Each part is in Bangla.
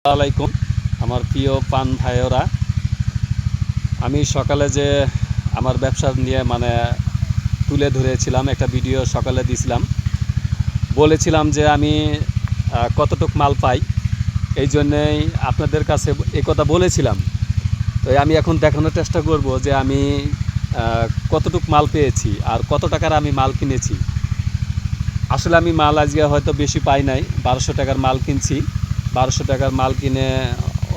আলাইকুম আমার প্রিয় পান ভাইয়েরা, আমি সকালে যে আমার ব্যবসা নিয়ে তুলে ধরেছিলাম, একটা ভিডিও সকালে দিয়েছিলাম। বলেছিলাম যে আমি কতটুক মাল পাই, এই জন্যেই আপনাদের কাছে এই কথা বলেছিলাম। তো আমি এখন দেখানোর চেষ্টা করব যে আমি কতটুক মাল পেয়েছি আর কত টাকার আমি মাল কিনেছি। আসলে আমি মাল আজকে হয়তো বেশি পাই নাই, 1200 টাকার মাল কিনছি। 1200 টাকার মাল কিনে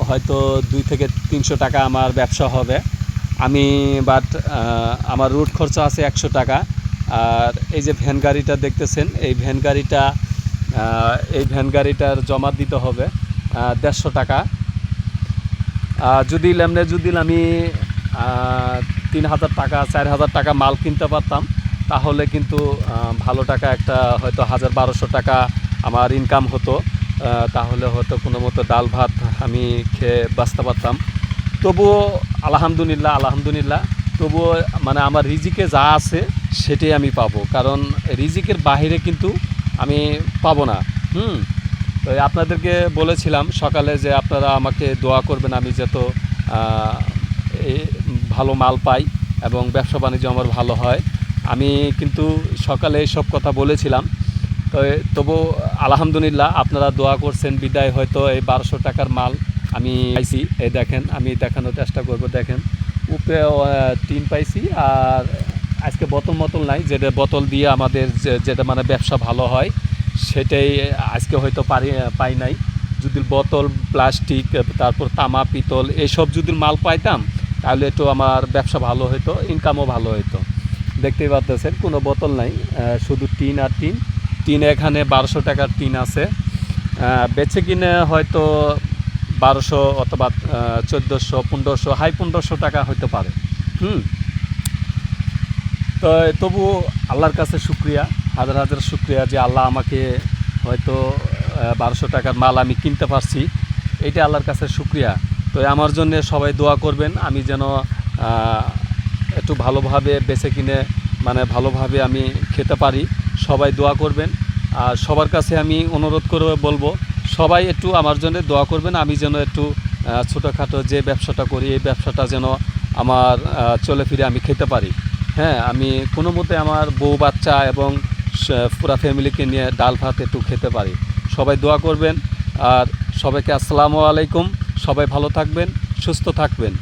হয়তো 2 থেকে 300 টাকা আমার ব্যবসা হবে। বাট আমার রুট খরচা আছে 100 টাকা। আর এই যে ভ্যান গাড়িটা দেখতেছেন, এই ভ্যান গাড়িটার জমা দিতে হবে 150 টাকা। যদি আমি 3000 টাকা 4000 টাকা মাল কিনতে পারতাম, তাহলে কিন্তু ভালো টাকা একটা হয়তো 1200 টাকা আমার ইনকাম হতো। তাহলে হয়তো কোনো মতো ডাল ভাত আমি খেয়ে বাঁচতে পারতাম। তবুও আলহামদুলিল্লাহ তবুও আমার রিজিকে যা আছে সেটাই আমি পাবো, কারণ রিজিকের বাইরে কিন্তু আমি পাবো না। তো আপনাদেরকে বলেছিলাম সকালে যে আপনারা আমাকে দোয়া করবেন, আমি যত ভালো মাল পাই এবং ব্যবসা বাণিজ্য আমার ভালো হয়। আমি কিন্তু সকালে সব কথা বলেছিলাম। তো তবু আলহামদুলিল্লাহ আপনারা দোয়া করছেন বিদায় হয়তো এই 1200 টাকার মাল আমি পাইছি। এই দেখেন, আমি দেখানোর চেষ্টা করব। দেখেন উপরে টিন পাইছি, আর আজকে বোতল নাই, যেটা বোতল দিয়ে আমাদের যেটা ব্যবসা ভালো হয় সেটাই আজকে হয়তো পাই নাই। যদি বোতল, প্লাস্টিক, তারপর তামা, পিতল এইসব যদি মাল পাইতাম তাহলে একটু আমার ব্যবসা ভালো হতো, ইনকামও ভালো হতো। দেখতেই পাচ্ছেন কোনো বোতল নাই, শুধু টিন আর টিন। এখানে 1200 টাকার টিন আছে, বেচে কিনে হয়তো 1200 অথবা 1400, 1500, হাই 1500 টাকা হতে পারে। তো তবু আল্লাহর কাছে শুক্রিয়া, হাজার শুক্রিয়া যে আল্লাহ আমাকে হয়তো 1200 টাকার মাল আমি কিনতে পারছি। এটা আল্লাহর কাছে শুক্রিয়া। তো আমার জন্য সবাই দোয়া করবেন, আমি যেন একটু ভালোভাবে বেচে কিনে ভালোভাবে আমি খেতে পারি। সবাই দোয়া করবেন। আর সবার কাছে আমি অনুরোধ করে বলবো, সবাই একটু আমার জন্য দোয়া করবেন, আমি যেন একটু ছোটোখাটো যে ব্যবসাটা করি এই ব্যবসাটা যেন আমার চলে ফিরে আমি খেতে পারি। হ্যাঁ, আমি কোনো মতে আমার বউ বাচ্চা এবং পুরা ফ্যামিলিকে নিয়ে ডাল ভাত একটু খেতে পারি। সবাই দোয়া করবেন। আর সবাইকে আসসালামু আলাইকুম। সবাই ভালো থাকবেন, সুস্থ থাকবেন।